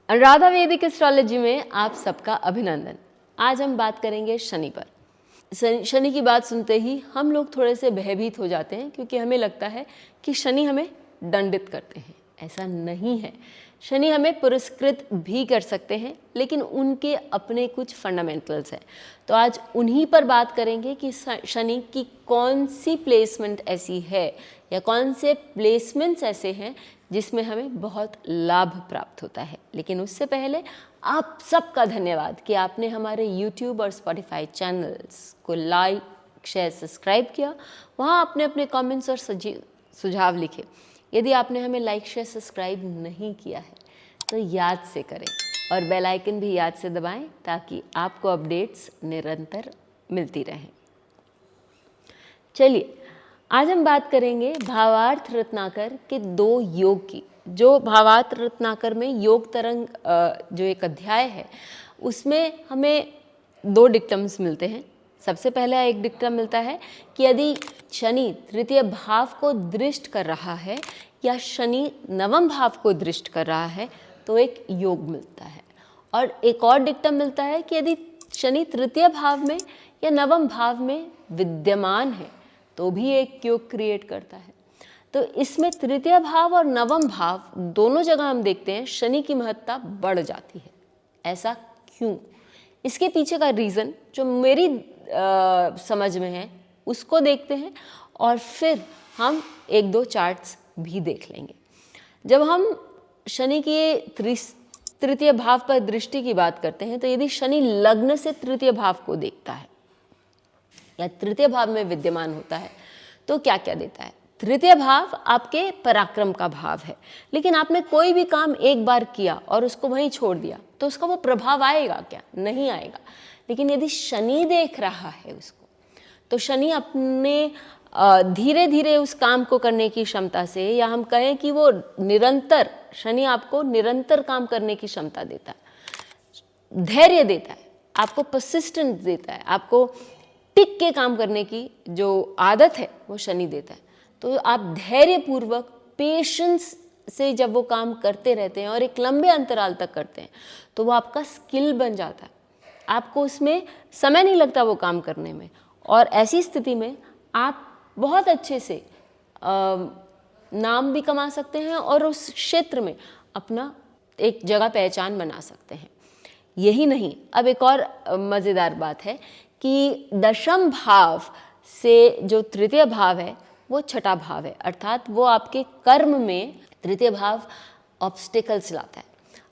अनुराधा वैदिक एस्ट्रोलॉजी में आप सबका अभिनंदन। आज हम बात करेंगे शनि पर। शनि की बात सुनते ही हम लोग थोड़े से भयभीत हो जाते हैं, क्योंकि हमें लगता है कि शनि हमें दंडित करते हैं। ऐसा नहीं है। शनि हमें पुरस्कृत भी कर सकते हैं, लेकिन उनके अपने कुछ फंडामेंटल्स हैं। तो आज उन्हीं पर बात करेंगे कि शनि की कौन सी प्लेसमेंट ऐसी है या कौन से प्लेसमेंट्स ऐसे हैं जिसमें हमें बहुत लाभ प्राप्त होता है। लेकिन उससे पहले आप सबका धन्यवाद कि आपने हमारे YouTube और Spotify चैनल्स को लाइक, शेयर, सब्सक्राइब किया। वहाँ आपने अपने कमेंट्स और सुझाव लिखे। यदि आपने हमें लाइक, शेयर, सब्सक्राइब नहीं किया है तो याद से करें और बेल आइकन भी याद से दबाएं, ताकि आपको अपडेट्स निरंतर मिलती रहें। चलिए, आज हम बात करेंगे भावार्थ रत्नाकर के 2 योग की। जो भावार्थ रत्नाकर में योग तरंग जो एक अध्याय है, उसमें हमें 2 डिक्टम्स मिलते हैं। सबसे पहला एक डिक्टम मिलता है कि यदि शनि तृतीय भाव को दृष्ट कर रहा है या शनि नवम भाव को दृष्ट कर रहा है तो एक योग मिलता है। और एक और डिक्टम मिलता है कि यदि शनि तृतीय भाव में या नवम भाव में विद्यमान है तो भी एक योग क्रिएट करता है। तो इसमें तृतीय भाव और नवम भाव दोनों जगह हम देखते हैं शनि की महत्ता बढ़ जाती है। ऐसा क्यों? इसके पीछे का रीज़न जो मेरी समझ में है उसको देखते हैं, और फिर हम 1-2 चार्ट्स भी देख लेंगे। जब हम शनि के तृतीय भाव पर दृष्टि की बात करते हैं, तो यदि शनि लग्न से तृतीय भाव को देखता है या तृतीय भाव में विद्यमान होता है तो क्या क्या देता है? तृतीय भाव आपके पराक्रम का भाव है, लेकिन आपने कोई भी काम एक बार किया और उसको वहीं छोड़ दिया तो उसका वो प्रभाव आएगा क्या? नहीं आएगा। लेकिन यदि शनि देख रहा है उसको, तो शनि अपने धीरे धीरे उस काम को करने की क्षमता से, या हम कहें कि वो निरंतर, शनि आपको निरंतर काम करने की क्षमता देता है, धैर्य देता है, आपको परसिस्टेंस देता है, आपको टिक के काम करने की जो आदत है वो शनि देता है। तो आप धैर्यपूर्वक, पेशेंस से जब वो काम करते रहते हैं और एक लंबे अंतराल तक करते हैं तो वो आपका स्किल बन जाता है। आपको उसमें समय नहीं लगता वो काम करने में, और ऐसी स्थिति में आप बहुत अच्छे से नाम भी कमा सकते हैं और उस क्षेत्र में अपना एक जगह पहचान बना सकते हैं। यही नहीं, अब एक और मज़ेदार बात है कि दशम भाव से जो तृतीय भाव है वो छठा भाव है, अर्थात वो आपके कर्म में तृतीय भाव ऑब्स्टिकल्स लाता है।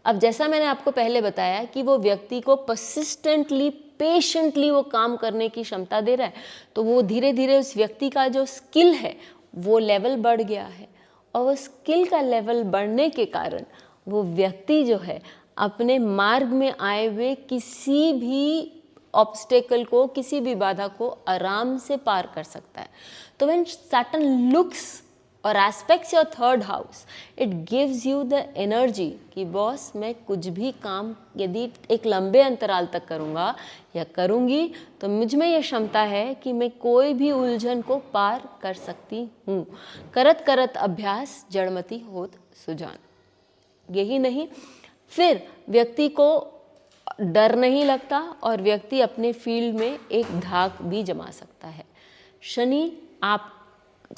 अब जैसा मैंने आपको पहले बताया कि वो व्यक्ति को परसिस्टेंटली, पेशेंटली वो काम करने की क्षमता दे रहा है, तो वो धीरे धीरे उस व्यक्ति का जो स्किल है वो लेवल बढ़ गया है, और वो स्किल का लेवल बढ़ने के कारण वो व्यक्ति जो है अपने मार्ग में आए हुए किसी भी ऑब्स्टेकल को, किसी भी बाधा को आराम से पार कर सकता है। तो व्हेन सैटर्न लुक्स और aspects your third house, it gives you the energy कि बॉस, मैं कुछ भी काम यदि एक लंबे अंतराल तक करूँगा या करूँगी तो मुझ में ये क्षमता है कि मैं कोई भी उलझन को पार कर सकती हूँ। करत करत अभ्यास जड़मति होत सुजान। यही नहीं, फिर व्यक्ति को डर नहीं लगता और व्यक्ति अपने फील्ड में एक धाक भी जमा सकता है। शनि आप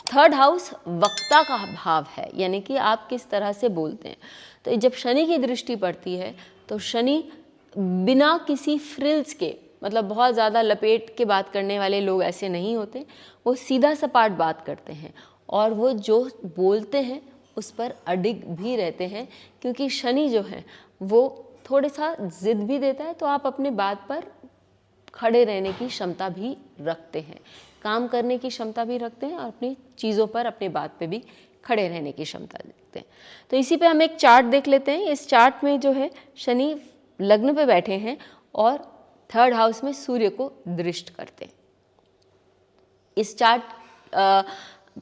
थर्ड हाउस वक्ता का भाव है, यानी कि आप किस तरह से बोलते हैं। तो जब शनि की दृष्टि पड़ती है तो शनि बिना किसी फ्रिल्स के, मतलब बहुत ज़्यादा लपेट के बात करने वाले लोग ऐसे नहीं होते, वो सीधा सपाट बात करते हैं और वो जो बोलते हैं उस पर अडिग भी रहते हैं, क्योंकि शनि जो है वो थोड़ा सा जिद भी देता है। तो आप अपने बात पर खड़े रहने की क्षमता भी रखते हैं, काम करने की क्षमता भी रखते हैं, और अपनी चीज़ों पर, अपने बात पे भी खड़े रहने की क्षमता रखते हैं। तो इसी पे हम एक चार्ट देख लेते हैं। इस चार्ट में जो है शनि लग्न पे बैठे हैं और थर्ड हाउस में सूर्य को दृष्ट करते हैं। इस चार्ट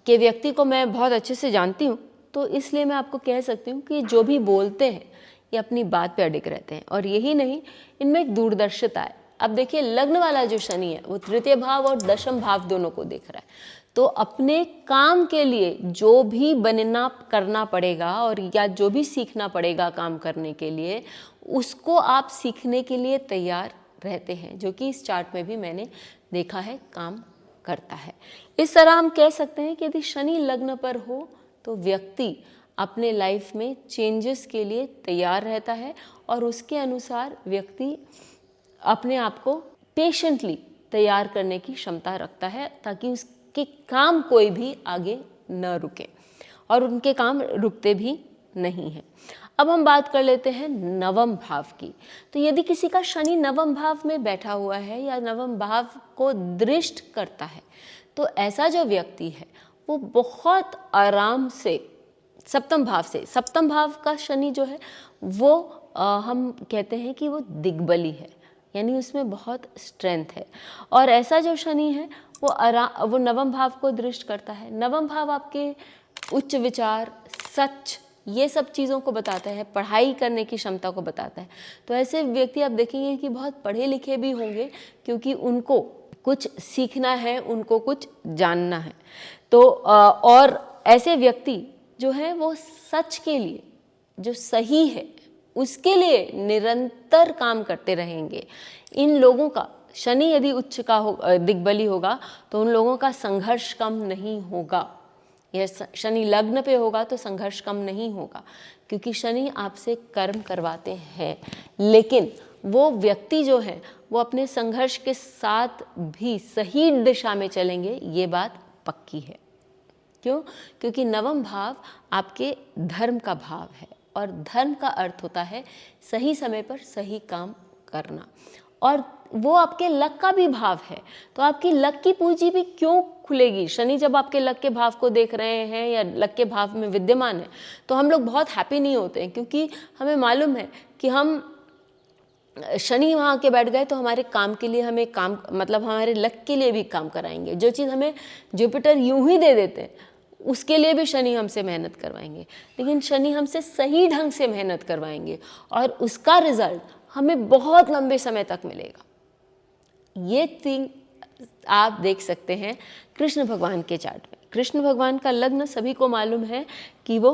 के व्यक्ति को मैं बहुत अच्छे से जानती हूँ, तो इसलिए मैं आपको कह सकती हूँ कि जो भी बोलते हैं ये अपनी बात पे अडिग रहते हैं। और यही नहीं, इनमें एक दूरदर्शिता है। अब देखिए, लग्न वाला जो शनि है वो तृतीय भाव और दशम भाव दोनों को देख रहा है, तो तो अपने काम के लिए जो भी बनना करना पड़ेगा और या जो भी सीखना पड़ेगा काम करने के लिए, उसको आप सीखने के लिए तैयार रहते हैं, जो कि इस चार्ट में भी मैंने देखा है काम करता है। इस तरह हम कह सकते हैं कि यदि शनि लग्न पर हो तो व्यक्ति अपने लाइफ में चेंजेस के लिए तैयार रहता है और उसके अनुसार व्यक्ति अपने आप को पेशेंटली तैयार करने की क्षमता रखता है, ताकि उसके काम कोई भी आगे न रुके, और उनके काम रुकते भी नहीं हैं। अब हम बात कर लेते हैं नवम भाव की। तो यदि किसी का शनि नवम भाव में बैठा हुआ है या नवम भाव को दृष्ट करता है, तो ऐसा जो व्यक्ति है वो बहुत आराम से सप्तम भाव का शनि जो है वो हम कहते हैं कि वो दिग्बली है, यानी उसमें बहुत स्ट्रेंथ है। और ऐसा जो शनि है वो नवम भाव को दृष्ट करता है। नवम भाव आपके उच्च विचार, सच, ये सब चीज़ों को बताता है, पढ़ाई करने की क्षमता को बताता है। तो ऐसे व्यक्ति आप देखेंगे कि बहुत पढ़े लिखे भी होंगे, क्योंकि उनको कुछ सीखना है, उनको कुछ जानना है। तो और ऐसे व्यक्ति जो है वो सच के लिए, जो सही है उसके लिए निरंतर काम करते रहेंगे। इन लोगों का शनि यदि उच्च का दिग्बली होगा तो उन लोगों का संघर्ष कम नहीं होगा। यह शनि लग्न पे होगा तो संघर्ष कम नहीं होगा, क्योंकि शनि आपसे कर्म करवाते हैं। लेकिन वो व्यक्ति जो है वो अपने संघर्ष के साथ भी सही दिशा में चलेंगे, ये बात पक्की है। क्यों? क्योंकि नवम भाव आपके धर्म का भाव है, और धर्म का अर्थ होता है सही समय पर सही काम करना, और वो आपके लक का भी भाव है। तो आपकी लक की पूंजी भी क्यों खुलेगी? शनि जब आपके लक के भाव को देख रहे हैं या लक के भाव में विद्यमान है, तो हम लोग बहुत हैप्पी नहीं होते हैं, क्योंकि हमें मालूम है कि हम शनि वहाँ के बैठ गए तो हमारे काम के लिए हमें काम, मतलब हमारे लक के लिए भी काम कराएंगे। जो चीज़ हमें जुपिटर यूं ही दे देते हैं उसके लिए भी शनि हमसे मेहनत करवाएंगे, लेकिन शनि हमसे सही ढंग से मेहनत करवाएंगे और उसका रिजल्ट हमें बहुत लंबे समय तक मिलेगा। ये थिंग आप देख सकते हैं कृष्ण भगवान के चार्ट में। कृष्ण भगवान का लग्न सभी को मालूम है कि वो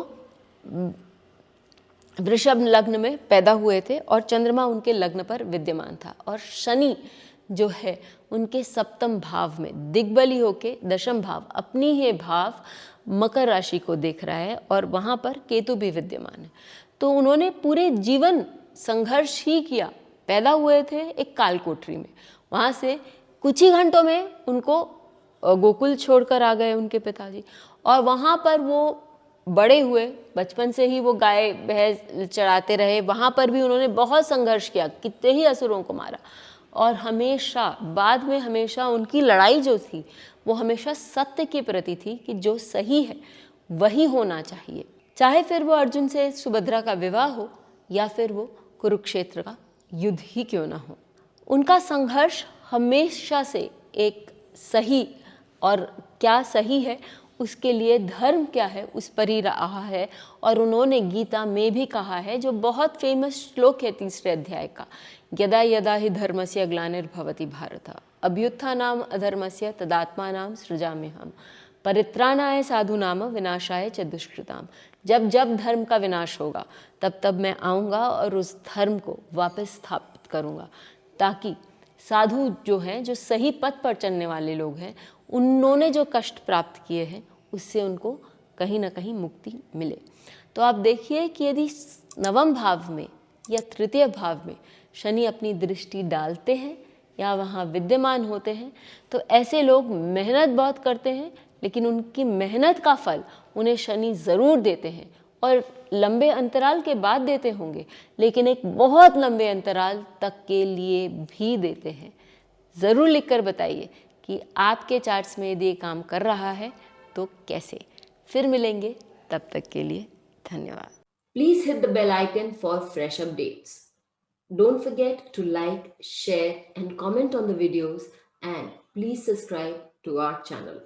वृषभ लग्न में पैदा हुए थे और चंद्रमा उनके लग्न पर विद्यमान था, और शनि जो है उनके सप्तम भाव में दिग्बली होके दशम भाव, अपनी ही भाव मकर राशि को देख रहा है, और वहाँ पर केतु भी विद्यमान है। तो उन्होंने पूरे जीवन संघर्ष ही किया। पैदा हुए थे एक कालकोठरी में, वहाँ से कुछ ही घंटों में उनको गोकुल छोड़कर आ गए उनके पिताजी, और वहाँ पर वो बड़े हुए। बचपन से ही वो गाय भैंस चराते रहे, वहाँ पर भी उन्होंने बहुत संघर्ष किया, कितने ही असुरों को मारा, और हमेशा बाद में हमेशा उनकी लड़ाई जो थी वो हमेशा सत्य के प्रति थी कि जो सही है वही होना चाहिए, चाहे फिर वो अर्जुन से सुभद्रा का विवाह हो या फिर वो कुरुक्षेत्र का युद्ध ही क्यों ना हो। उनका संघर्ष हमेशा से एक सही, और क्या सही है उसके लिए धर्म क्या है उस पर ही रहा है। और उन्होंने गीता में भी कहा है, जो बहुत फेमस श्लोक है 3रे अध्याय का, यदा यदा हि धर्मस्य ग्लानिर्भवति भारत अभ्युत्थानाम अधर्मस्य तदात्मानां सृजाम्यहम् परित्राणाय साधूनाम विनाशाय च दुष्कृताम। जब जब धर्म का विनाश होगा तब तब मैं आऊँगा और उस धर्म को वापस स्थापित करूँगा, ताकि साधु जो हैं, जो सही पथ पर चलने वाले लोग हैं, उन्होंने जो कष्ट प्राप्त किए हैं उससे उनको कहीं ना कहीं मुक्ति मिले। तो आप देखिए कि यदि नवम भाव में या तृतीय भाव में शनि अपनी दृष्टि डालते हैं या वहाँ विद्यमान होते हैं, तो ऐसे लोग मेहनत बहुत करते हैं, लेकिन उनकी मेहनत का फल उन्हें शनि ज़रूर देते हैं, और लंबे अंतराल के बाद देते होंगे, लेकिन एक बहुत लंबे अंतराल तक के लिए भी देते हैं। ज़रूर लिखकर बताइए कि आपके चार्ट्स में यदि ये काम कर रहा है तो कैसे। फिर मिलेंगे, तब तक के लिए धन्यवाद। Please hit the bell icon for fresh updates. Don't forget to like, share and comment on the videos, and please subscribe to our channel.